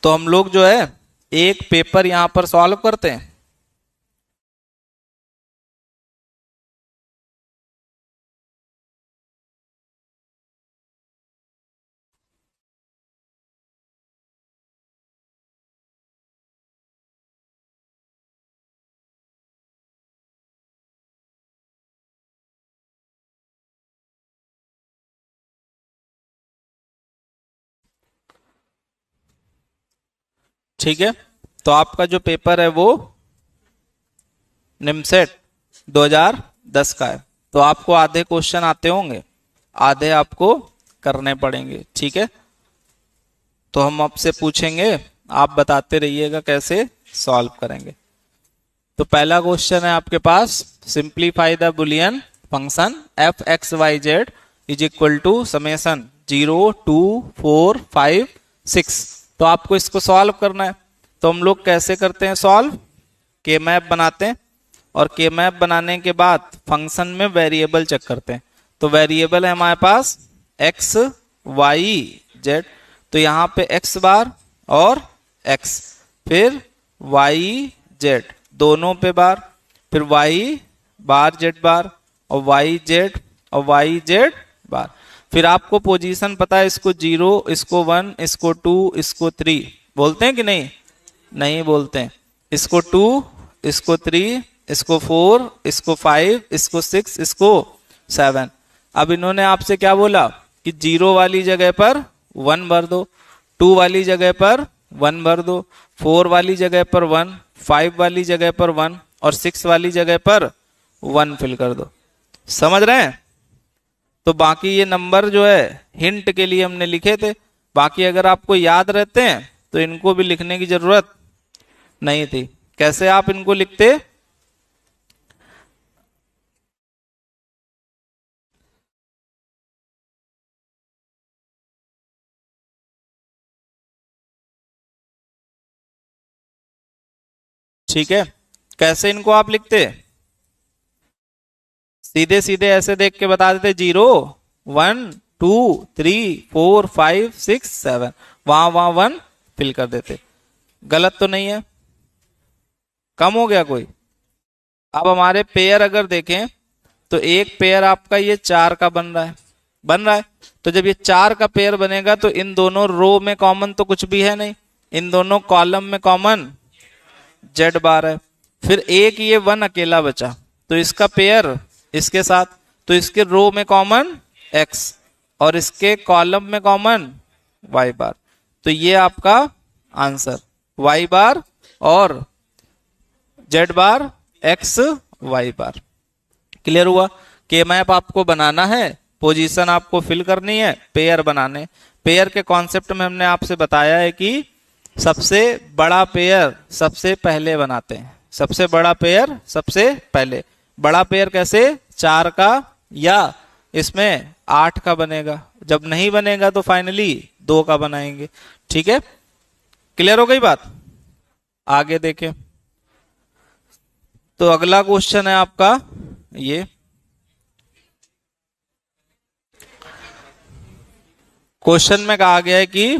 तो हम लोग जो है एक पेपर यहां पर सॉल्व करते हैं। ठीक है, तो आपका जो पेपर है वो निमसेट 2010 का है। तो आपको आधे क्वेश्चन आते होंगे, आधे आपको करने पड़ेंगे। ठीक है, तो हम आपसे पूछेंगे, आप बताते रहिएगा कैसे सॉल्व करेंगे। तो पहला क्वेश्चन है आपके पास, simplify the boolean function F X Y Z is equal to summation 0 2 4 5 6। तो आपको इसको सॉल्व करना है। तो हम लोग कैसे करते हैं सॉल्व, के मैप बनाते हैं और के मैप बनाने के बाद फंक्शन में वेरिएबल चेक करते हैं। तो वेरिएबल है हमारे पास एक्स वाई जेड, तो यहाँ पे एक्स बार और एक्स, फिर वाई जेड दोनों पे बार, फिर वाई बार जेड बार और वाई जेड और वाई जेड बार। फिर आपको पोजीशन पता है, इसको 0, इसको 1, इसको 2, इसको 3 बोलते हैं कि नहीं? नहीं बोलते हैं। इसको 2, इसको 3, इसको 4, इसको 5, इसको 6, इसको 7। अब इन्होंने आपसे क्या बोला कि 0 वाली जगह पर 1 भर दो, 2 वाली जगह पर 1 भर दो, 4 वाली जगह पर 1, 5 वाली जगह पर 1 और 6 वाली जगह पर 1 फिल कर दो। समझ रहे हैं? तो बाकी ये नंबर जो है हिंट के लिए हमने लिखे थे, बाकी अगर आपको याद रहते हैं तो इनको भी लिखने की जरूरत नहीं थी। कैसे आप इनको लिखते? ठीक है, कैसे इनको आप लिखते? सीधे सीधे ऐसे देख के बता देते 0 1 2 3 4 5 6 7, वहां 1 फिल कर देते। गलत तो नहीं है? कम हो गया कोई? अब हमारे पेयर अगर देखें तो एक पेयर आपका ये 4 का बन रहा है, बन रहा है। तो जब ये 4 का पेयर बनेगा तो इन दोनों रो में कॉमन तो कुछ भी है नहीं, इन दोनों कॉलम में कॉमन जेड बार है। फिर एक ये 1 अकेला बचा, तो इसका पेयर इसके साथ, तो इसके रो में कॉमन एक्स और इसके कॉलम में कॉमन वाई बार। तो ये आपका आंसर वाई बार और जेड बार एक्स वाई बार। क्लियर हुआ? के मैप आपको बनाना है, पोजीशन आपको फिल करनी है, पेयर बनाने। पेयर के कॉन्सेप्ट में हमने आपसे बताया है कि सबसे बड़ा पेयर सबसे पहले बनाते हैं, सबसे बड़ा पेयर सबसे पहले। बड़ा पेयर कैसे? 4 का या इसमें 8 का बनेगा, जब नहीं बनेगा तो फाइनली 2 का बनाएंगे। ठीक है, क्लियर हो गई बात? आगे देखें, तो अगला क्वेश्चन है आपका ये, क्वेश्चन में कहा गया है कि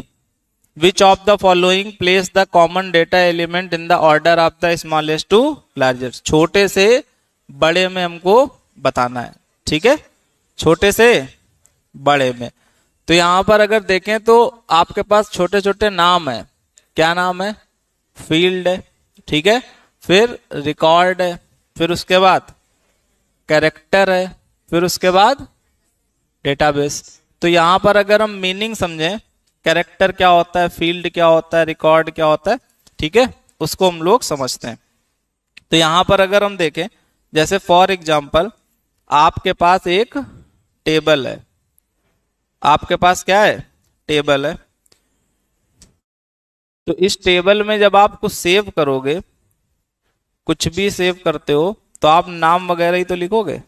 which of the following place the common data element in the order of the smallest to largest. छोटे से बड़े में हमको बताना है। ठीक है, छोटे से बड़े में। तो यहां पर अगर देखें तो आपके पास छोटे छोटे नाम है। क्या नाम है? फील्ड है, ठीक है, फिर रिकॉर्ड है, फिर उसके बाद कैरेक्टर है, फिर उसके बाद डेटाबेस। तो यहां पर अगर हम मीनिंग समझें, कैरेक्टर क्या होता है, फील्ड क्या होता है, रिकॉर्ड क्या होता है, ठीक है, उसको हम लोग समझते हैं। तो यहां पर अगर हम देखें, जैसे फॉर एग्जाम्पल आपके पास एक टेबल है, आपके पास क्या है? टेबल है। तो इस टेबल में जब आप कुछ सेव करोगे, कुछ भी सेव करते हो, तो आप नाम वगैरह ही तो लिखोगे।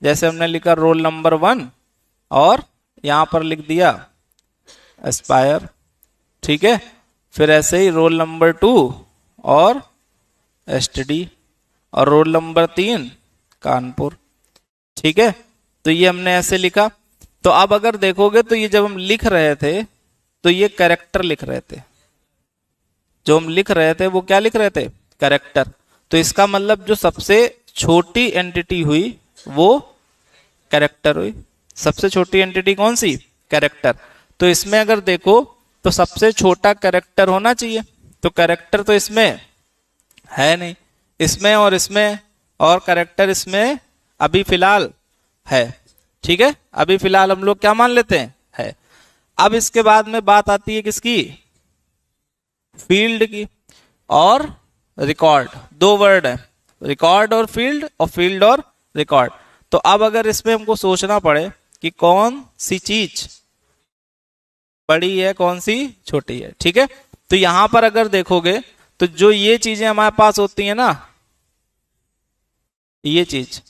जैसे हमने लिखा रोल नंबर 1 और यहां पर लिख दिया एस्पायर, ठीक है। फिर ऐसे ही रोल नंबर 2 और एसटीडी और रोल नंबर 3 कानपुर, ठीक है। तो ये हमने ऐसे लिखा। तो अब अगर देखोगे तो ये जब हम लिख रहे थे तो ये कैरेक्टर लिख रहे थे, जो हम लिख रहे थे वो क्या लिख रहे थे, कैरेक्टर। तो इसका मतलब जो सबसे छोटी एंटिटी हुई वो कैरेक्टर हुई। सबसे छोटी एंटिटी कौन सी, कैरेक्टर। तो इसमें अगर देखो तो सबसे छोटा कैरेक्टर होना चाहिए, तो कैरेक्टर तो इसमें है नहीं, इसमें और इसमें, और कैरेक्टर इसमें अभी फिलहाल है। ठीक है, अभी फिलहाल हम लोग क्या मान लेते हैं, है। अब इसके बाद में बात आती है किसकी, फील्ड की और रिकॉर्ड। दो वर्ड है, रिकॉर्ड और फील्ड और रिकॉर्ड। तो अब अगर इसमें हमको सोचना पड़े कि कौन सी चीज बड़ी है कौन सी छोटी है, ठीक है। तो यहां पर अगर देखोगे तो जो ये चीजें हमारे पास होती है ना, ये चीज,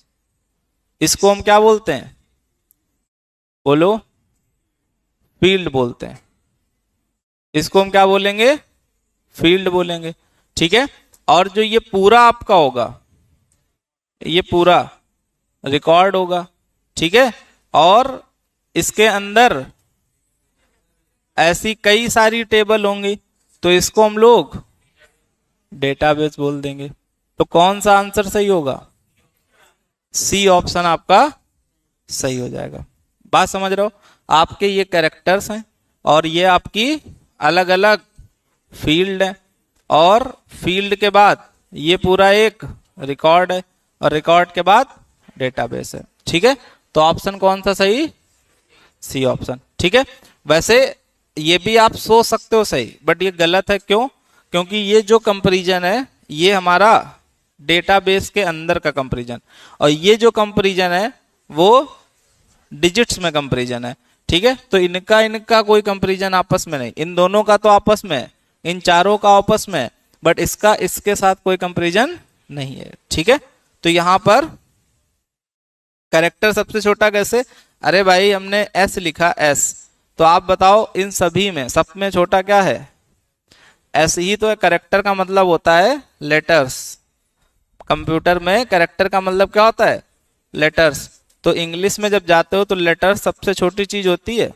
इसको हम क्या बोलते हैं, बोलो, फील्ड बोलते हैं। इसको हम क्या बोलेंगे, फील्ड बोलेंगे, ठीक है। और जो ये पूरा आपका होगा, ये पूरा रिकॉर्ड होगा, ठीक है। और इसके अंदर ऐसी कई सारी टेबल होंगी, तो इसको हम लोग डेटाबेस बोल देंगे। तो कौन सा आंसर सही होगा, सी ऑप्शन आपका सही हो जाएगा। बात समझ रहे हो, आपके ये कैरेक्टर्स हैं और ये आपकी अलग अलग फील्ड है, और फील्ड के बाद ये पूरा एक रिकॉर्ड है, और रिकॉर्ड के बाद डेटाबेस है, ठीक है। तो ऑप्शन कौन सा सही, सी ऑप्शन, ठीक है। वैसे ये भी आप सोच सकते हो सही, बट ये गलत है। क्यों, क्योंकि ये जो कंपैरिजन है ये हमारा डेटाबेस के अंदर का कंपैरिजन, और ये जो कंपैरिजन है वो डिजिट्स में कंपैरिजन है, ठीक है। तो इनका कोई कंपैरिजन आपस में नहीं, इन दोनों का तो आपस में, इन चारों का आपस में, बट इसका इसके साथ कोई कंपैरिजन नहीं है, ठीक है। तो यहां पर कैरेक्टर सबसे छोटा कैसे, अरे भाई हमने एस लिखा, एस, तो आप बताओ इन सभी में सब में छोटा क्या है, एस ही तो है। कैरेक्टर का मतलब होता है लेटर्स, कंप्यूटर में कैरेक्टर का मतलब क्या होता है, लेटर्स। तो इंग्लिश में जब जाते हो तो लेटर सबसे छोटी चीज होती है।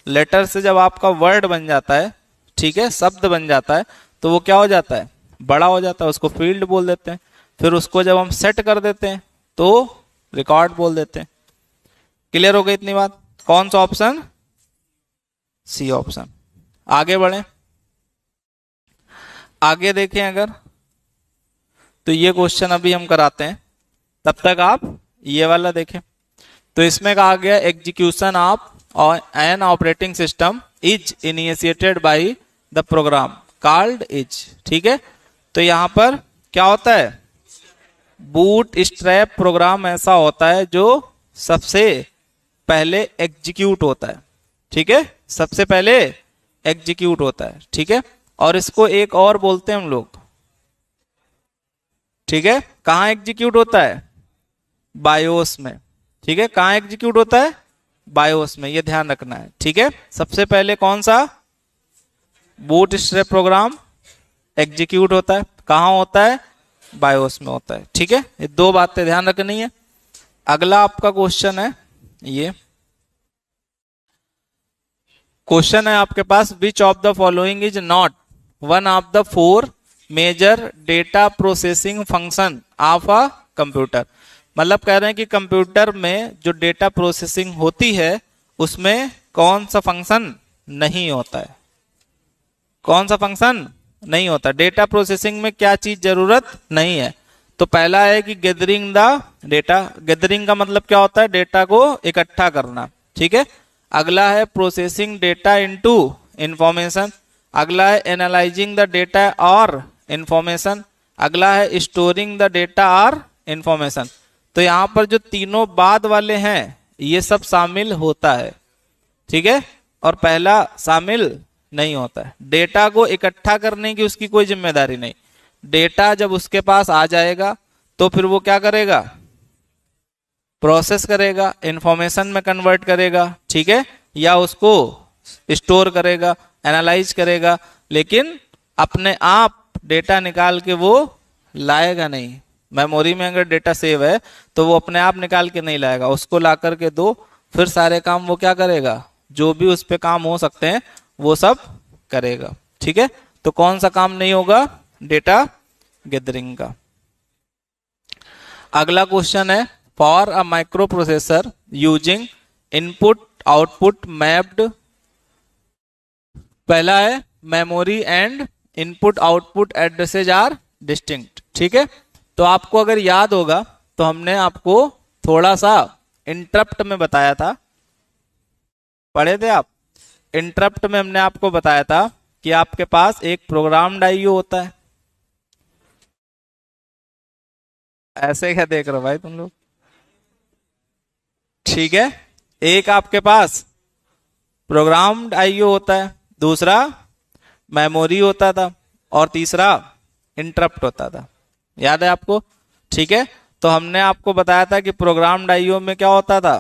लेटर से जब आपका वर्ड बन जाता है, ठीक है, शब्द बन जाता है, तो वो क्या हो जाता है, बड़ा हो जाता है, उसको फील्ड बोल देते हैं। फिर उसको जब हम सेट कर देते हैं तो रिकॉर्ड बोल देते हैं। क्लियर हो गई इतनी बात, कौन सा ऑप्शन, सी ऑप्शन। आगे बढ़े, आगे देखें अगर, तो ये क्वेश्चन अभी हम कराते हैं, तब तक आप ये वाला देखें। तो इसमें कहा गया execution of an operating system is initiated by the program called is, ठीक है। तो यहां पर क्या होता है, बूट स्ट्रैप प्रोग्राम ऐसा होता है जो सबसे पहले एग्जीक्यूट होता है, ठीक है, सबसे पहले एग्जीक्यूट होता है, ठीक है। और इसको एक और बोलते हैं हम लोग, ठीक है, कहां एग्जीक्यूट होता है, बायोस में, ठीक है। कहां एग्जीक्यूट होता है, बायोस में, ये ध्यान रखना है, ठीक है। सबसे पहले कौन सा, बूट स्ट्रैप प्रोग्राम एग्जीक्यूट होता है, कहां होता है, बायोस में होता है, ठीक है। ये दो बातें ध्यान रखनी है। अगला आपका क्वेश्चन है, ये क्वेश्चन है आपके पास, which of the following is not one of the four major data processing function of a computer. मतलब कह रहे हैं कि कंप्यूटर में जो डेटा प्रोसेसिंग होती है उसमें कौन सा फंक्शन नहीं होता है, कौन सा फंक्शन नहीं होता, डेटा प्रोसेसिंग में क्या चीज जरूरत नहीं है। तो पहला है कि गैदरिंग द डेटा, गैदरिंग का मतलब क्या होता है, डेटा को इकट्ठा करना, ठीक है। अगला है प्रोसेसिंग डेटा इनटू इंफॉर्मेशन, अगला है एनालाइजिंग द डेटा और इंफॉर्मेशन, अगला है स्टोरिंग द डेटा और इंफॉर्मेशन। तो यहां पर जो तीनों बाद वाले हैं ये सब शामिल होता है, ठीक है, और पहला शामिल नहीं होता है। डेटा को इकट्ठा करने की उसकी कोई जिम्मेदारी नहीं, डेटा जब उसके पास आ जाएगा तो फिर वो क्या करेगा, प्रोसेस करेगा, इंफॉर्मेशन में कन्वर्ट करेगा, ठीक है, या उसको स्टोर करेगा, एनालाइज करेगा, लेकिन अपने आप डेटा निकाल के वो लाएगा नहीं। मेमोरी में अगर डेटा सेव है तो वो अपने आप निकाल के नहीं लाएगा, उसको ला करके दो, फिर सारे काम वो क्या करेगा, जो भी उस पे काम हो सकते हैं वो सब करेगा, ठीक है। तो कौन सा काम नहीं होगा? डेटा गैदरिंग का। अगला क्वेश्चन है, for a microprocessor using input output mapped, पहला है memory and input output addresses are distinct. ठीक है, तो आपको अगर याद होगा तो हमने आपको थोड़ा सा इंटरप्ट में बताया था, पढ़े थे आप? इंटरप्ट में हमने आपको बताया था कि आपके पास एक प्रोग्राम्ड आईओ होता है। ऐसे क्या देख रहे हो भाई तुम लोग? ठीक है, एक आपके पास प्रोग्राम्ड आईओ होता है, दूसरा मेमोरी होता था, और तीसरा इंटरप्ट होता था। याद है आपको? ठीक है, तो हमने आपको बताया था कि प्रोग्राम्ड आईओ में क्या होता था?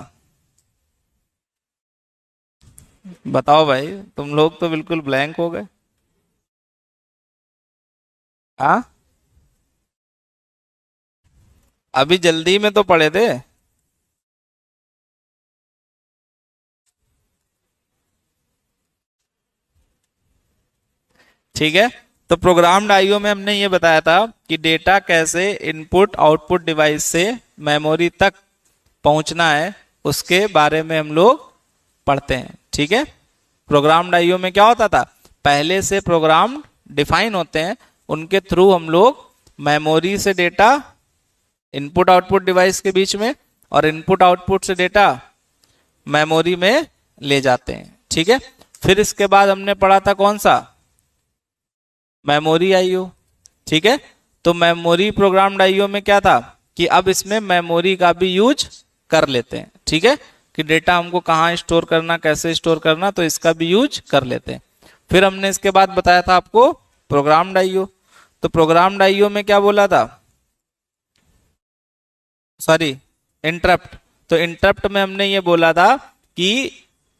बताओ भाई, तुम लोग तो बिल्कुल ब्लैंक हो गए। हाँ, अभी जल्दी में तो पढ़े थे। ठीक है, तो प्रोग्राम्ड आईओ में हमने ये बताया था कि डेटा कैसे इनपुट आउटपुट डिवाइस से मेमोरी तक पहुंचना है, उसके बारे में हम लोग पढ़ते हैं। ठीक है, प्रोग्राम्ड आईओ में क्या होता था? पहले से प्रोग्राम डिफाइन होते हैं, उनके थ्रू हम लोग मेमोरी से डेटा इनपुट आउटपुट डिवाइस के बीच में, और इनपुट आउटपुट से डेटा मेमोरी में ले जाते हैं। ठीक है, फिर इसके बाद हमने पढ़ा था कौन सा? Memory IO. ठीक है, तो मेमोरी प्रोग्राम्ड आईओ में क्या था कि अब इसमें मेमोरी का भी यूज कर लेते हैं। ठीक है, कि डेटा हमको कहाँ स्टोर करना, कैसे स्टोर करना, तो इसका भी यूज कर लेते हैं। फिर हमने इसके बाद बताया था आपको प्रोग्राम्ड आईओ। तो प्रोग्राम्ड आईओ में क्या बोला था? Sorry, interrupt. तो इंटरप्ट में हमने ये बोला था कि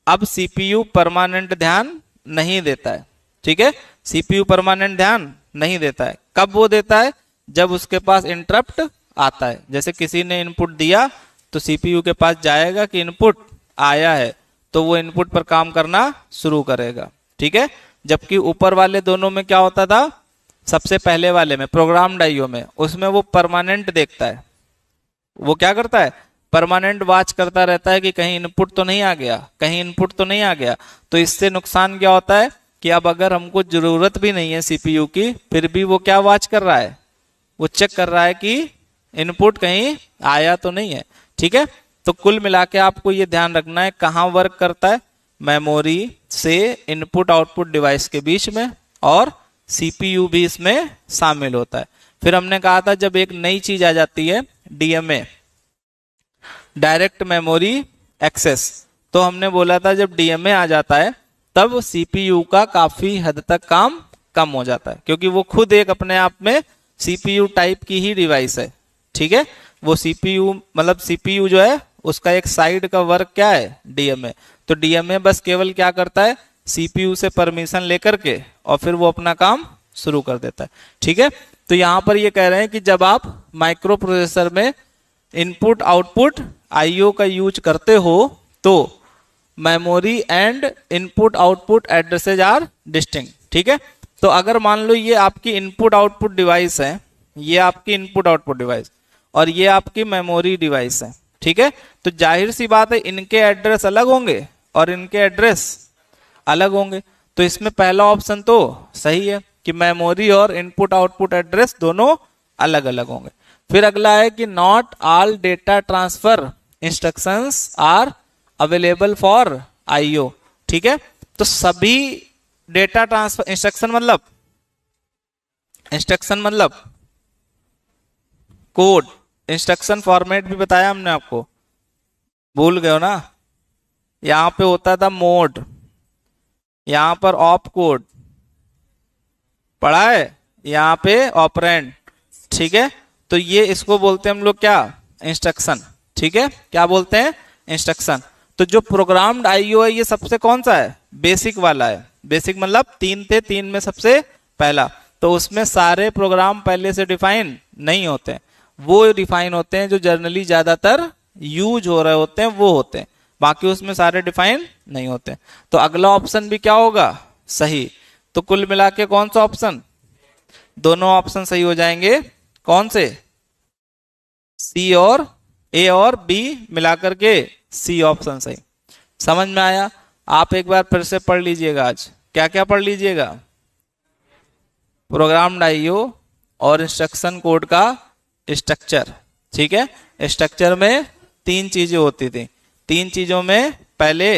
अब सीपीयू परमानेंट ध्यान नहीं देता है। ठीक है, सीपीयू परमानेंट ध्यान नहीं देता है। कब वो देता है? जब उसके पास इंटरप्ट आता है। जैसे किसी ने इनपुट दिया तो सीपीयू के पास जाएगा कि इनपुट आया है, तो वो इनपुट पर काम करना शुरू करेगा। ठीक है, जबकि ऊपर वाले दोनों में क्या होता था? सबसे पहले वाले में प्रोग्राम्ड आईओ में, उसमें वो परमानेंट देखता है। वो क्या करता है? परमानेंट वॉच करता रहता है कि कहीं इनपुट तो नहीं आ गया, कहीं इनपुट तो नहीं आ गया। तो इससे नुकसान क्या होता है कि अब अगर हमको जरूरत भी नहीं है सीपीयू की, फिर भी वो क्या वॉच कर रहा है? वो चेक कर रहा है कि इनपुट कहीं आया तो नहीं है। ठीक है, तो कुल मिला के आपको ये ध्यान रखना है कहाँ वर्क करता है? मेमोरी से इनपुट आउटपुट डिवाइस के बीच में, और सीपीयू भी इसमें शामिल होता है। फिर हमने कहा था जब एक नई चीज आ जाती है, डीएमए, डायरेक्ट मेमोरी एक्सेस, तो हमने बोला था जब डीएमए आ जाता है तब सीपीयू का काफी हद तक काम कम हो जाता है, क्योंकि वो खुद एक अपने आप में सीपीयू टाइप की ही डिवाइस है। ठीक है, वो सीपीयू मतलब सीपीयू जो है उसका एक साइड का वर्क क्या है? डीएमए। तो डीएमए बस केवल क्या करता है? सीपीयू से परमिशन लेकर के और फिर वो अपना काम शुरू कर देता है। ठीक है, तो यहां पर ये कह रहे हैं कि जब आप माइक्रो प्रोसेसर में इनपुट आउटपुट आईओ का यूज करते हो तो memory and input output addresses are distinct. ठीक है, तो अगर मान लो ये आपकी इनपुट आउटपुट डिवाइस है, ये आपकी इनपुट आउटपुट डिवाइस और ये आपकी मेमोरी डिवाइस है। ठीक है, तो जाहिर सी बात है इनके एड्रेस अलग होंगे और इनके एड्रेस अलग होंगे। तो इसमें पहला ऑप्शन तो सही है कि मेमोरी और इनपुट आउटपुट एड्रेस दोनों अलग अलग होंगे। फिर अगला है कि not all data transfer instructions are available for IO. ठीक है, तो सभी डेटा ट्रांसफर इंस्ट्रक्शन मतलब कोड, इंस्ट्रक्शन फॉर्मेट भी बताया हमने आपको, भूल गए हो ना? यहां पे होता था मोड, यहां पर ऑप कोड पढ़ा है, यहां पे ऑपरेंड। ठीक है, तो ये इसको बोलते हैं हम लोग क्या? इंस्ट्रक्शन। ठीक है, क्या बोलते हैं? इंस्ट्रक्शन। तो जो प्रोग्राम्ड आईओ है ये सबसे कौन सा है? बेसिक वाला है। बेसिक मतलब 3 थे, 3 में सबसे पहला। तो उसमें सारे प्रोग्राम पहले से डिफाइन नहीं होते हैं, वो डिफाइन होते हैं जो जनरली ज्यादातर यूज हो रहे होते हैं वो होते हैं, बाकी उसमें सारे डिफाइन नहीं होते। तो अगला ऑप्शन भी क्या होगा? सही। तो कुल मिला के कौन सा ऑप्शन, दोनों ऑप्शन सही हो जाएंगे। कौन से, सी और ए और बी मिलाकर के सी ऑप्शन सही। समझ में आया? आप एक बार फिर से पढ़ लीजिएगा। आज क्या क्या पढ़ लीजिएगा, प्रोग्राम आईओ और इंस्ट्रक्शन कोड का स्ट्रक्चर। ठीक है, स्ट्रक्चर में 3 चीजें होती थी। 3 चीजों में पहले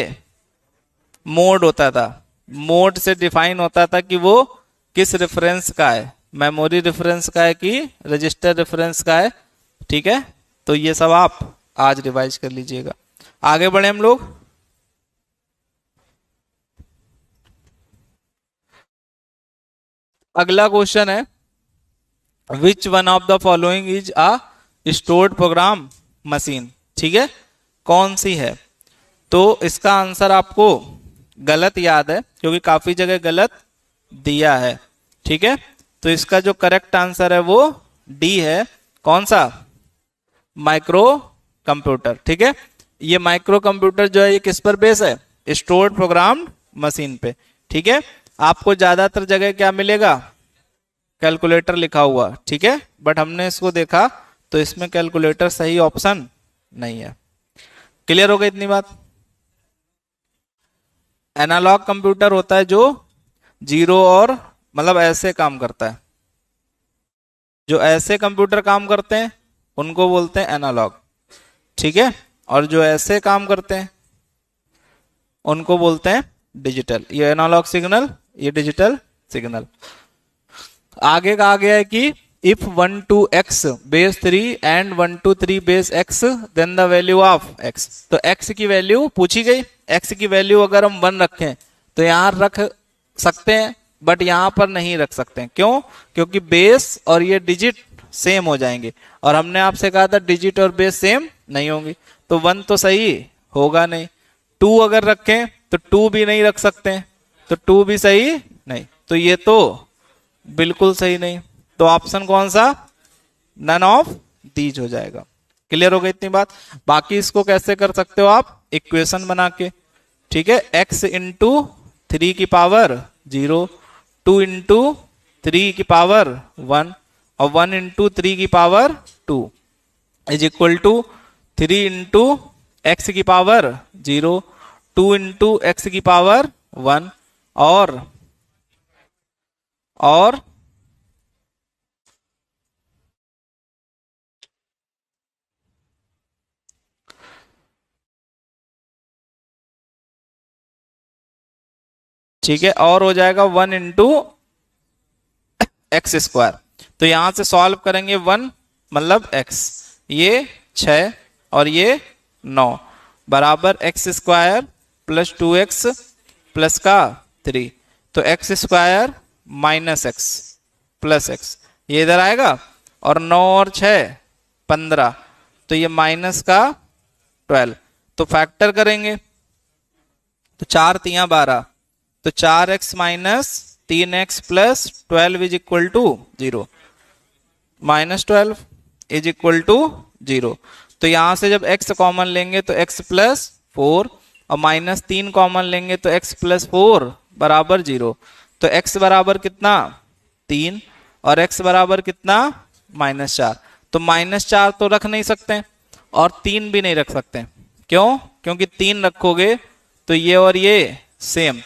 मोड होता था, मोड से डिफाइन होता था कि वो किस रेफरेंस का है, मेमोरी रेफरेंस का है कि रजिस्टर रेफरेंस का है। ठीक है, तो ये सब आप आज रिवाइज कर लीजिएगा। आगे बढ़े हम लोग। अगला क्वेश्चन है, which one of the following is a stored program machine. ठीक है, कौन सी है? तो इसका आंसर आपको गलत याद है क्योंकि काफी जगह गलत दिया है। ठीक है, तो इसका जो करेक्ट आंसर है वो डी है। कौन सा, माइक्रो कंप्यूटर। ठीक है, ये माइक्रो कंप्यूटर जो है ये किस पर बेस है, स्टोर्ड प्रोग्राम मशीन पे। ठीक है, आपको ज्यादातर जगह क्या मिलेगा, कैलकुलेटर लिखा हुआ। ठीक है, बट हमने इसको देखा तो इसमें कैलकुलेटर सही ऑप्शन नहीं है। क्लियर हो गई इतनी बात? एनालॉग कंप्यूटर होता है जो जीरो और मतलब ऐसे काम करता है, जो ऐसे कंप्यूटर काम करते हैं उनको बोलते हैं एनालॉग। ठीक है, और जो ऐसे काम करते हैं उनको बोलते हैं डिजिटल। ये एनालॉग सिग्नल, ये डिजिटल सिग्नल। आगे कहा गया है कि if 1 to x base 3 and 1 to 3 base x then the value of x। तो x की वैल्यू पूछी गई। x की वैल्यू अगर हम 1 रखें तो यहां रख सकते हैं बट यहां पर नहीं रख सकते हैं। क्यों? क्योंकि बेस और ये डिजिट सेम हो जाएंगे और हमने आपसे कहा था डिजिट और बेस सेम नहीं होंगे, तो 1 तो सही होगा नहीं। 2 अगर रखें तो 2 भी नहीं रख सकते, तो 2 भी सही नहीं, तो ये तो बिल्कुल सही नहीं। तो ऑप्शन कौन सा, नन ऑफ दीज हो जाएगा। क्लियर हो गई इतनी बात? बाकी इसको कैसे कर सकते हो आप, इक्वेशन बना के। ठीक है, x इंटू 3 की पावर 0, 2 इंटू 3 की पावर 1 और 1 इंटू 3 की power 2 is equal to 3 into x की पावर 0, 2 इंटू एक्स की पावर 1 और ठीक है, और हो जाएगा 1 इंटू एक्स स्क्वायर। तो यहां से सॉल्व करेंगे 1 मतलब x, ये 6 और ये 9 बराबर x square plus 2x plus का 3। तो x square minus x plus x ये इधर आएगा और 9 और 6 15, तो ये माइनस का 12। तो फैक्टर करेंगे तो 4 3 12, तो 4x minus 3x plus 12 is equal to 0, minus 12 is equal to 0। तो यहां से जब x कॉमन लेंगे तो x प्लस 4 और माइनस 3 कॉमन लेंगे तो x प्लस 4 बराबर 0। तो x बराबर कितना 3 और x बराबर कितना -4। तो -4 तो रख नहीं सकते और 3 भी नहीं रख सकते। क्यों? क्योंकि 3 रखोगे तो ये और ये सेम,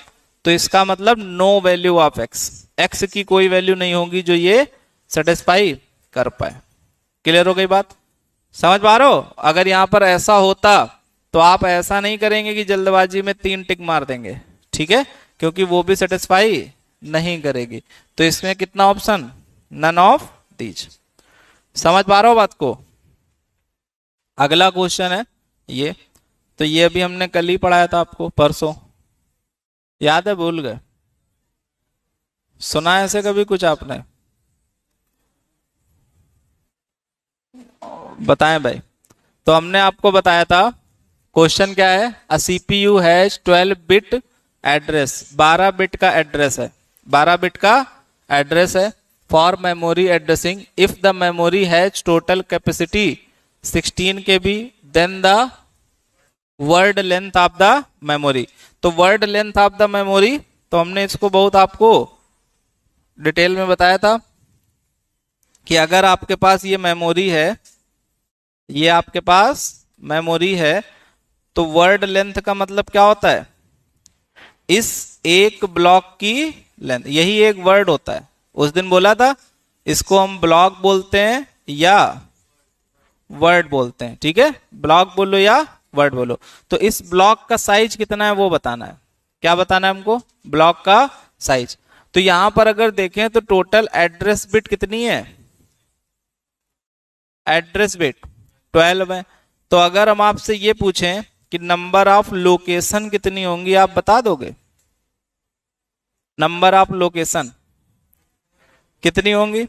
तो इसका मतलब no value of x, x की कोई वैल्यू नहीं होगी जो ये सेटिस्फाई कर पाए। क्लियर हो गई बात? समझ पा रहे हो? अगर यहां पर ऐसा होता तो आप ऐसा नहीं करेंगे कि जल्दबाजी में 3 टिक मार देंगे। ठीक है, क्योंकि वो भी सेटिस्फाई नहीं करेगी। तो इसमें कितना ऑप्शन, नन ऑफ दीज। समझ पा रहे हो बात को? अगला क्वेश्चन है ये, तो ये अभी हमने कल ही पढ़ाया था आपको, परसों, याद है? भूल गए? सुना है ऐसे कभी कुछ आपने? बताएं भाई। तो हमने आपको बताया था, क्वेश्चन क्या है, a CPU has 12 bit address, 12 bit का एड्रेस है, 12 बिट का एड्रेस है for memory addressing. If the memory has total capacity 16 KB then the word length of the memory. तो word length of the memory, तो हमने इसको बहुत आपको डिटेल में बताया था कि अगर आपके पास ये मेमोरी है, ये आपके पास मेमोरी है, तो वर्ड लेंथ का मतलब क्या होता है? इस एक ब्लॉक की लेंथ, यही एक वर्ड होता है। उस दिन बोला था इसको हम ब्लॉक बोलते हैं या वर्ड बोलते हैं, ठीक है? ब्लॉक बोलो या वर्ड बोलो। तो इस ब्लॉक का साइज कितना है वो बताना है। क्या बताना है हमको? ब्लॉक का साइज। तो यहां पर अगर देखें तो टोटल एड्रेस बिट कितनी है? एड्रेस बिट 12 है। तो अगर हम आपसे ये पूछें कि नंबर ऑफ लोकेशन कितनी होंगी, आप बता दोगे? नंबर ऑफ लोकेशन कितनी होंगी?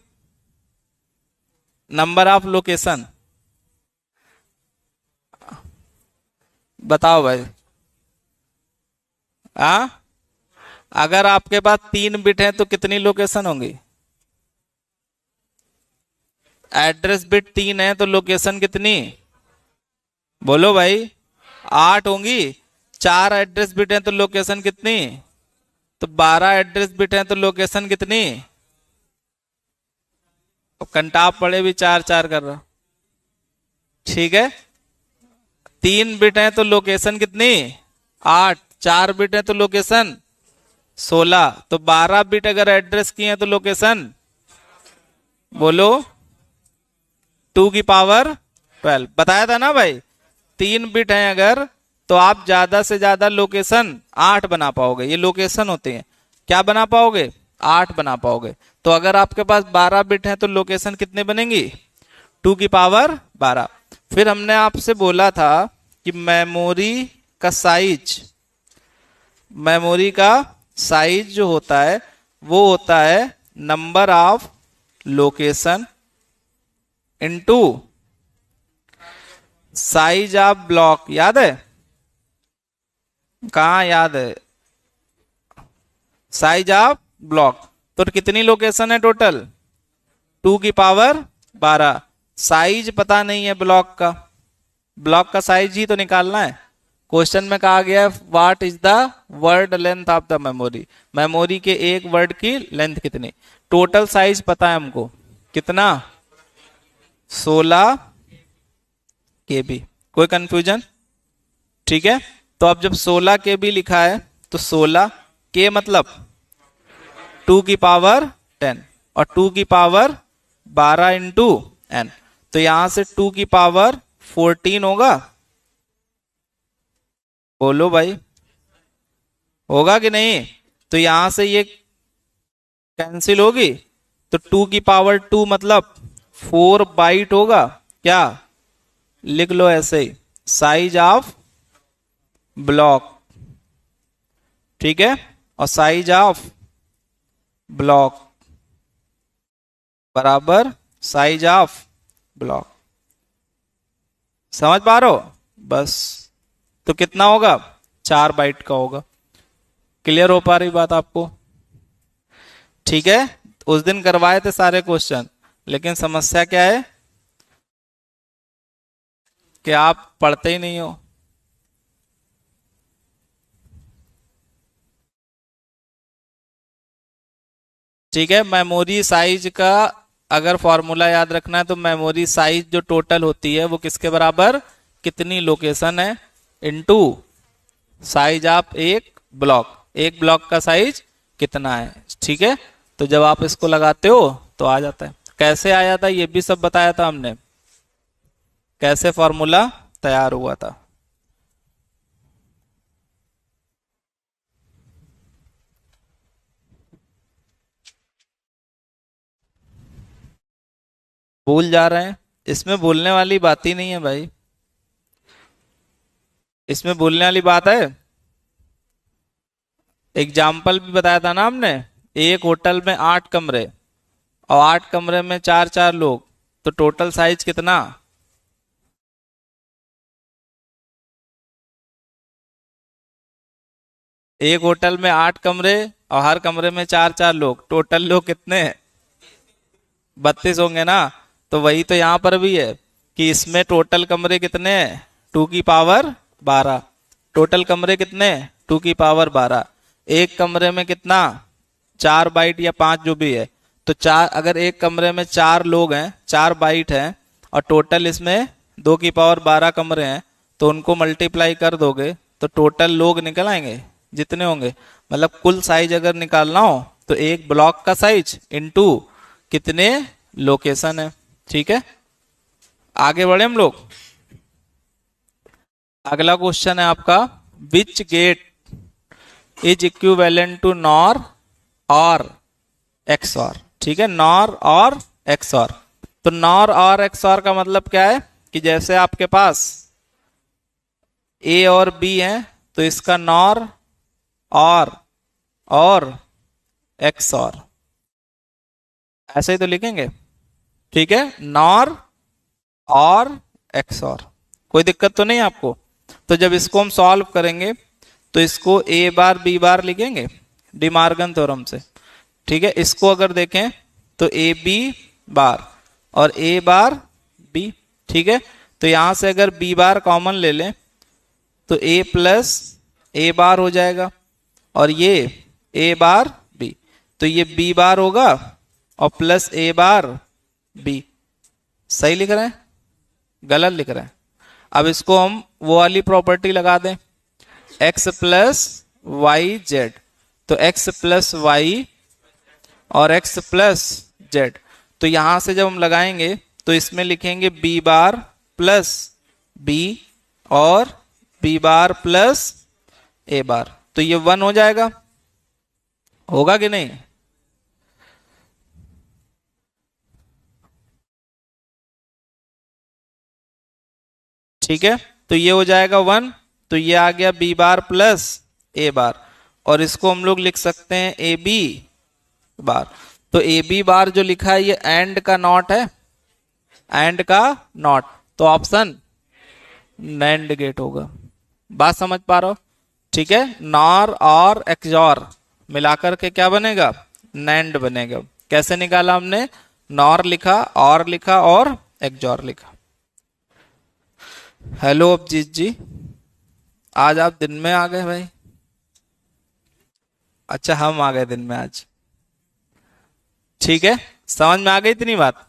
नंबर ऑफ लोकेशन बताओ भाई। अगर आपके पास 3 बिट है तो कितनी लोकेशन होंगी? एड्रेस बिट 3 है तो लोकेशन कितनी? बोलो भाई। 8 होंगी। 4 एड्रेस बिट है तो लोकेशन कितनी? तो 12 एड्रेस बिट है तो लोकेशन कितनी? कंटाप पड़े भी 4 4 कर रहा, ठीक है? 3 बिट है तो लोकेशन कितनी? 8। 4 बिट है तो लोकेशन 16। तो 12 बिट अगर एड्रेस की है तो लोकेशन बोलो 2 की पावर 12। बताया था ना भाई, 3 बिट है अगर तो आप ज्यादा से ज्यादा लोकेशन 8 बना पाओगे। ये लोकेशन होते हैं, क्या बना पाओगे? 8 बना पाओगे। तो अगर आपके पास 12 बिट है तो लोकेशन कितने बनेंगी? 2 की पावर 12। फिर हमने आपसे बोला था कि मेमोरी का साइज, मेमोरी का साइज जो होता है वो होता है number of location into size of block. याद है? कहां याद है? Size of block. तो कितनी लोकेशन है टोटल? 2 की पावर 12। साइज पता नहीं है ब्लॉक का, ब्लॉक का साइज ही तो निकालना है। क्वेश्चन में कहा गया है what is the word length of the memory, memory के एक वर्ड की लेंथ कितनी। टोटल साइज पता है हमको कितना? 16 KB। कोई कंफ्यूजन? ठीक है। तो अब जब 16 KB लिखा है तो 16 के मतलब 2 की पावर 10 और 2 की पावर 12 इंटू n। तो यहां से 2 की पावर 14 होगा। बोलो भाई, होगा कि नहीं? तो यहां से ये कैंसिल होगी तो 2 की पावर 2 मतलब 4 बाइट होगा। क्या? लिख लो ऐसे ही, साइज ऑफ ब्लॉक, ठीक है? और साइज ऑफ ब्लॉक बराबर साइज ऑफ ब्लॉक। समझ पा रहे हो? बस। तो कितना होगा? 4 बाइट का होगा। क्लियर हो पा रही बात आपको? ठीक है। उस दिन करवाए थे सारे क्वेश्चन, लेकिन समस्या क्या है कि आप पढ़ते ही नहीं हो। ठीक है। मेमोरी साइज का अगर फॉर्मूला याद रखना है तो मेमोरी साइज जो टोटल होती है वो किसके बराबर? कितनी लोकेशन है इनटू साइज ऑफ एक ब्लॉक, एक ब्लॉक का साइज कितना है। ठीक है। तो जब आप इसको लगाते हो तो आ जाता है। कैसे आया था ये भी सब बताया था हमने, कैसे फॉर्मूला तैयार हुआ था। भूल जा रहे हैं? इसमें भूलने वाली बात ही नहीं है भाई, इसमें भूलने वाली बात है। एग्जाम्पल भी बताया था ना हमने, एक होटल में 8 कमरे और 8 कमरे में 4 लोग, तो टोटल साइज कितना? एक होटल में 8 कमरे और हर कमरे में 4 लोग, टोटल लोग कितने हैं? 32 होंगे ना। तो वही तो यहां पर भी है कि इसमें टोटल कमरे कितने हैं? 2 की पावर 12। टोटल कमरे कितने? 2 की पावर 12। एक कमरे में कितना? 4 बाइट या 5 जो भी है, तो 4, अगर एक कमरे में 4 लोग हैं, 4 बाइट हैं, और टोटल इसमें 2 की पावर 12 कमरे हैं, तो उनको मल्टीप्लाई कर दोगे तो टोटल लोग निकल आएंगे जितने होंगे। मतलब कुल साइज अगर निकालना हो तो एक ब्लॉक का साइज इनटू कितने लोकेशन है। ठीक है, आगे बढ़े हम लोग। अगला क्वेश्चन है आपका, which gate is equivalent to NOR और एक्सऑर। ठीक है, नॉर और एक्सऑर। तो नॉर और एक्सऑर का मतलब क्या है कि जैसे आपके पास ए और बी है तो इसका नॉर और एक्सऑर, ऐसे ही तो लिखेंगे। ठीक है, नॉर और एक्सऑर, कोई दिक्कत तो नहीं आपको। तो जब इसको हम सॉल्व करेंगे तो इसको ए बार बी बार लिखेंगे डिमार्गन थ्योरम से। ठीक है, इसको अगर देखें तो ए बी बार और ए बार बी। ठीक है, तो यहां से अगर बी बार कॉमन ले लें तो ए प्लस ए बार हो जाएगा, और ये ए बार बी, तो ये बी बार होगा और प्लस ए बार बी। सही लिख रहे हैं, गलत लिख रहे हैं? अब इसको हम वो वाली प्रॉपर्टी लगा दें, x प्लस वाई जेड। तो x प्लस वाई और x प्लस जेड, तो यहां से जब हम लगाएंगे तो इसमें लिखेंगे b बार प्लस b और b बार प्लस a बार, तो ये 1 हो जाएगा। होगा कि नहीं? ठीक है, तो ये हो जाएगा 1, तो ये आ गया b बार प्लस a बार, और इसको हम लोग लिख सकते हैं ए बी बार। तो ए बी बार जो लिखा है ये एंड का नॉट है, एंड का नॉट, तो ऑप्शन नैंड गेट होगा। बात समझ पा रहे हो? ठीक है, नॉर और एक्सऑर मिलाकर के क्या बनेगा? नैंड बनेगा। कैसे निकाला हमने? नॉर लिखा, और लिखा और एक्सऑर लिखा। हेलो अभिजीत जी, आज आप दिन में आ गए भाई? अच्छा, हम आ गए दिन में आज। ठीक है, समझ में आ गई इतनी बात?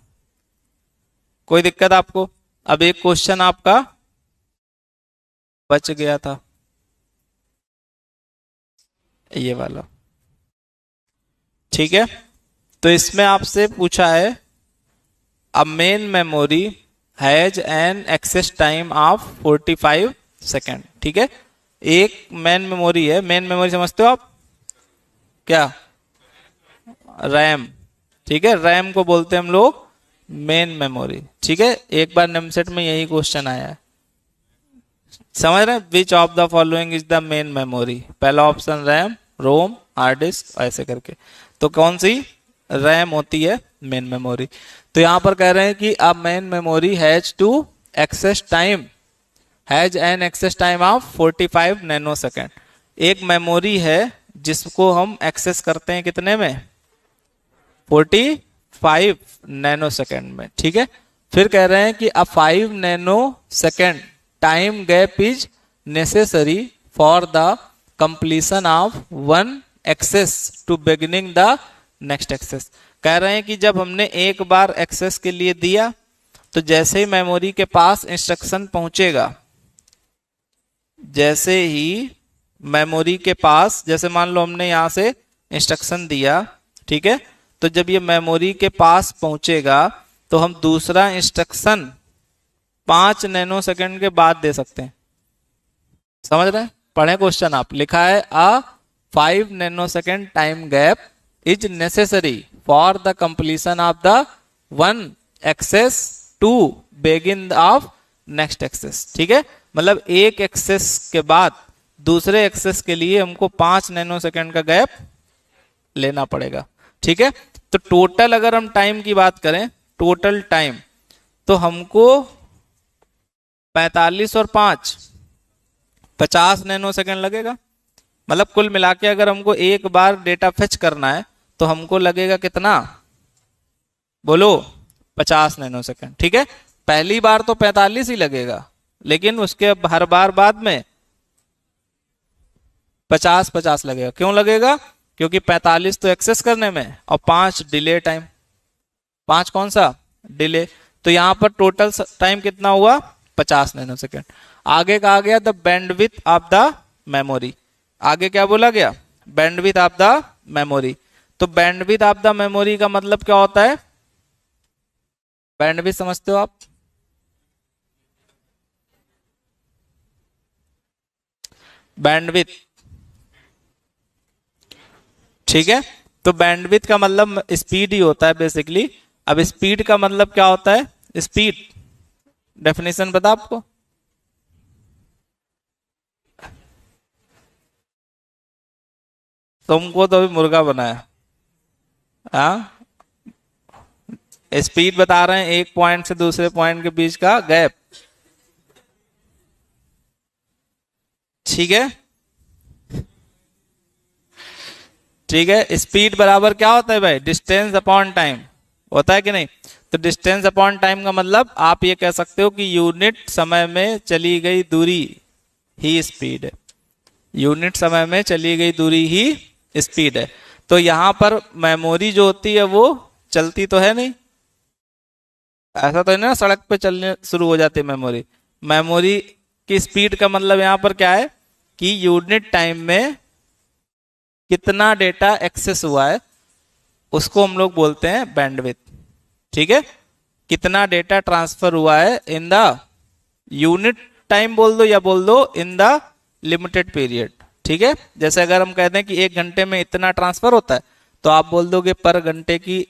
कोई दिक्कत आपको? अब एक क्वेश्चन आपका बच गया था, ये वाला। ठीक है, तो इसमें आपसे पूछा है a main memory has an access time of 45 second. ठीक है, एक मेन मेमोरी है। मेन मेमोरी समझते हो आप क्या? रैम। ठीक है, रैम को बोलते हैं हम लोग मेन मेमोरी। ठीक है, एक बार नेमसेट में यही क्वेश्चन आया है, समझ रहे हैं? विच of the following is the main memory? पहला ऑप्शन रैम, रोम, हार्ड डिस्क, ऐसे करके। तो कौन सी? रैम होती है मेन मेमोरी। तो यहां पर कह रहे हैं कि a main memory has two access time, has an access time of 45 nanosecond. एक मेमोरी है जिसको हम एक्सेस करते हैं कितने में? 45 नैनो सेकेंड में। ठीक है, फिर कह रहे हैं कि a 5 nanosecond time gap is necessary for the completion of one access to beginning the next access. कह रहे हैं कि जब हमने एक बार एक्सेस के लिए दिया तो जैसे ही मेमोरी के पास इंस्ट्रक्शन पहुंचेगा, जैसे ही मेमोरी के पास, जैसे मान लो हमने यहां से इंस्ट्रक्शन दिया, ठीक है, तो जब ये मेमोरी के पास पहुंचेगा तो हम दूसरा इंस्ट्रक्शन 5 नैनो सेकेंड के बाद दे सकते हैं। समझ रहे हैं? पढ़े क्वेश्चन आप, लिखा है a 5 nanosecond time gap is necessary for the completion of the one access to begin of next access. ठीक है, मतलब एक एक्सेस के बाद दूसरे एक्सेस के लिए हमको 5 नैनो सेकेंड का गैप लेना पड़ेगा। ठीक है, तो टोटल अगर हम टाइम की बात करें, टोटल टाइम, तो हमको 45 और 5 50 नैनो सेकेंड लगेगा। मतलब कुल मिला के अगर हमको एक बार डेटा फेच करना है तो हमको लगेगा कितना? बोलो, 50 नैनो सेकेंड। ठीक है, पहली बार तो 45 ही लगेगा, लेकिन उसके हर बार बाद में 50-50 लगेगा। क्यों लगेगा? क्योंकि 45 तो एक्सेस करने में और 5 डिले टाइम, 5 कौन सा डिले। तो यहां पर टोटल टाइम कितना हुआ 50 नैनो सेकेंड। आगे कहा गया the bandwidth of the memory, आगे क्या बोला गया बैंडविड्थ ऑफ द मेमोरी। तो बैंडविड्थ ऑफ द मेमोरी का मतलब क्या होता है, बैंडविड्थ समझते हो आप, बैंडविड्थ, ठीक है। तो बैंडविड्थ का मतलब स्पीड ही होता है बेसिकली। अब स्पीड का मतलब क्या होता है, स्पीड डेफिनेशन बता आपको, तुमको तो अभी मुर्गा बनाया, हाँ स्पीड बता रहे हैं एक पॉइंट से दूसरे पॉइंट के बीच का गैप, ठीक है। ठीक है, स्पीड बराबर क्या होता है भाई, डिस्टेंस अपॉन टाइम, होता है कि नहीं। तो डिस्टेंस अपॉन टाइम का मतलब आप ये कह सकते हो कि यूनिट समय में चली गई दूरी ही स्पीड है, यूनिट समय में चली गई दूरी ही स्पीड है। तो यहां पर मेमोरी जो होती है वो चलती तो है नहीं, ऐसा तो है ना सड़क पे चलने शुरू हो जाती है मेमोरी। मेमोरी की स्पीड का मतलब यहां पर क्या है कि यूनिट टाइम में कितना डेटा एक्सेस हुआ है उसको हम लोग बोलते हैं बैंडविड्थ, ठीक है। कितना डेटा ट्रांसफर हुआ है इन द यूनिट टाइम बोल दो या बोल दो इन द लिमिटेड पीरियड, ठीक है। जैसे अगर हम कहते हैं कि 1 घंटे में इतना ट्रांसफर होता है तो आप बोल दोगे पर घंटे की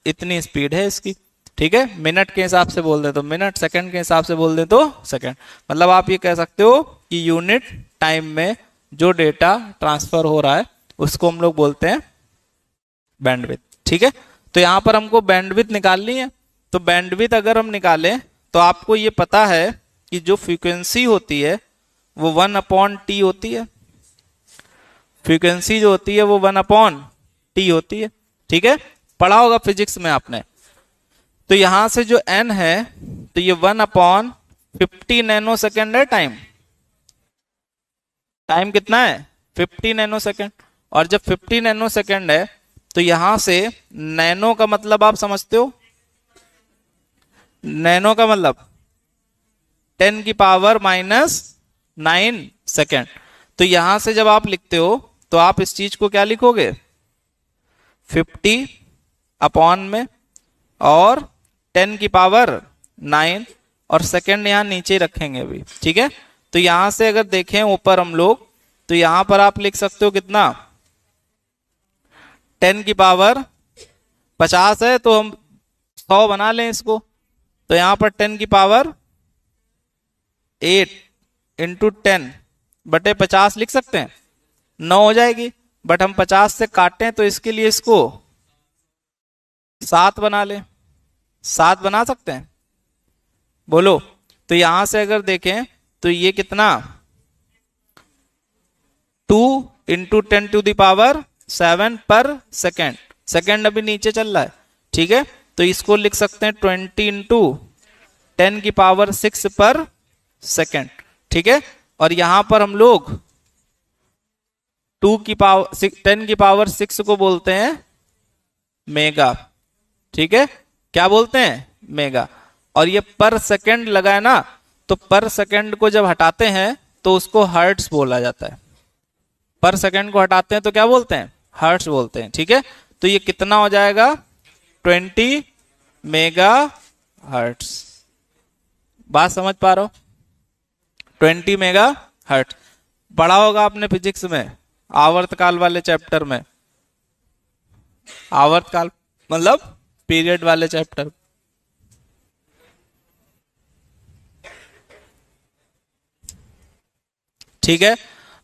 इतनी स्पीड है इसकी, ठीक है। मिनट के हिसाब से बोल दे तो मिनट, सेकंड के हिसाब से बोल दे तो सेकंड। मतलब आप ये कह सकते हो कि यूनिट टाइम में जो डेटा ट्रांसफर हो रहा है उसको हम लोग बोलते हैं बैंडविड्थ, ठीक है। तो यहां पर हमको बैंडविड्थ निकालनी है। तो बैंडविड्थ अगर हम निकालें तो आपको ये पता है कि जो फ्रीक्वेंसी होती है वो 1/t होती है, फ्रीक्वेंसी जो होती है वो 1/t होती है, ठीक है, पढ़ा होगा फिजिक्स में आपने। तो यहां से जो n है तो ये 1/50 नैनो सेकेंड है टाइम, टाइम कितना है 50 नैनो सेकेंड। और जब 50 नैनो सेकेंड है तो यहां से नैनो का मतलब आप समझते हो, नैनो का मतलब 10⁻⁹ सेकेंड। तो यहां से जब आप लिखते हो तो आप इस चीज को क्या लिखोगे 50 अपॉन में और 10⁹ और सेकेंड यहां नीचे रखेंगे अभी, ठीक है। तो यहां से अगर देखें ऊपर हम लोग तो यहां पर आप लिख सकते हो कितना 10⁻50 है तो हम 100 बना लें इसको। तो यहां पर 10⁻8 इंटू 10/50 लिख सकते हैं, 9 हो जाएगी। बट हम 50 से काटें तो इसके लिए इसको 7 बना लें, 7 बना सकते हैं, बोलो। तो यहां से अगर देखें तो ये कितना 2 इंटू 10⁻7 पर सेकेंड, सेकेंड अभी नीचे चल रहा है, ठीक है। तो इसको लिख सकते हैं 20 इंटू 10⁻6 पर सेकेंड, ठीक है। और यहां पर हम लोग 10⁻6 को बोलते हैं मेगा, ठीक है, क्या बोलते हैं मेगा। और ये पर सेकेंड लगा है ना, तो पर सेकेंड को जब हटाते हैं तो उसको हर्ट्स बोला जाता है, पर सेकेंड को हटाते हैं तो क्या बोलते हैं हर्ट्स बोलते हैं, ठीक है। तो ये कितना हो जाएगा 20 मेगा हर्ट्स, बात समझ पा रहे हो 20 मेगा हर्ट्स। पढ़ा होगा आपने फिजिक्स में आवर्तकाल वाले चैप्टर में, आवर्तकाल मतलब पीरियड वाले चैप्टर, ठीक है।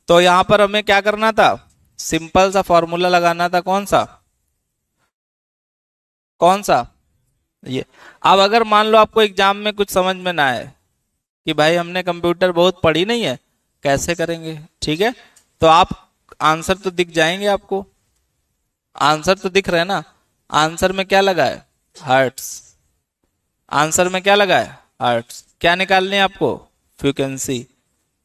तो यहां पर हमें क्या करना था, सिंपल सा फॉर्मूला लगाना था, कौन सा, कौन सा ये। अब अगर मान लो आपको एग्जाम में कुछ समझ में ना आए कि भाई हमने कंप्यूटर बहुत पढ़ी नहीं है कैसे करेंगे, ठीक है। तो आप आंसर तो दिख जाएंगे आपको, आंसर तो दिख रहे हैं ना, आंसर में क्या लगा है हर्ट्स, आंसर में क्या लगा है हर्ट्स। क्या निकालनी है आपको फ्रीक्वेंसी,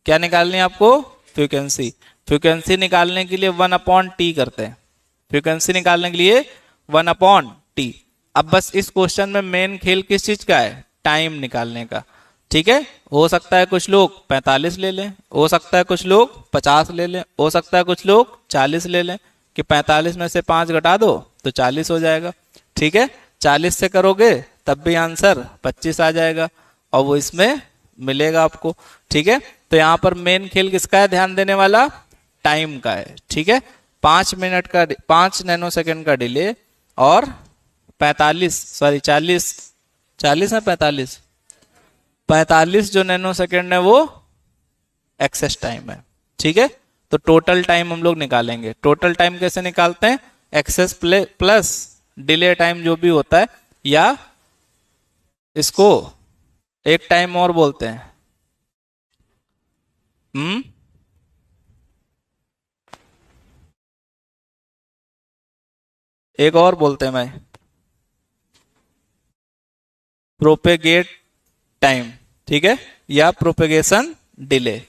क्या निकालनी है आपको फ्रीक्वेंसी। फ्रीक्वेंसी निकालने के लिए 1/t करते हैं, फ्रीक्वेंसी निकालने के लिए 1/t। अब बस इस क्वेश्चन में मेन खेल किस चीज का है, टाइम निकालने का। ठीक है, हो सकता है कुछ लोग 45 ले लें, हो सकता है कुछ लोग 50 ले लें, हो सकता है कुछ लोग 40 ले लें, कि 45 में से 5 घटा दो तो 40 हो जाएगा। ठीक है, 40 से करोगे तब भी आंसर 25 आ जाएगा और वो इसमें मिलेगा आपको। ठीक है, तो यहां पर मेन खेल किसका है ध्यान देने वाला, टाइम का है। ठीक है, 5 मिनट का 5 नैनो सेकेंड का डिले और 40 है 45 जो नैनो सेकेंड है वो एक्सेस टाइम है। ठीक है, तो टोटल टाइम हम लोग निकालेंगे। टोटल टाइम कैसे निकालते हैं, एक्सेस प्लस डिले टाइम जो भी होता है, या इसको एक टाइम और बोलते हैं, एक और बोलते हैं भाई, प्रोपेगेट टाइम। ठीक है, या प्रोपेगेशन डिले।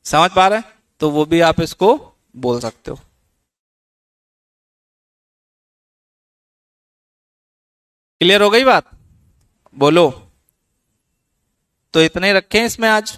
समझ पा रहे हैं, तो वो भी आप इसको बोल सकते हो। क्लियर हो गई बात, बोलो। तो इतने ही रखें इसमें आज।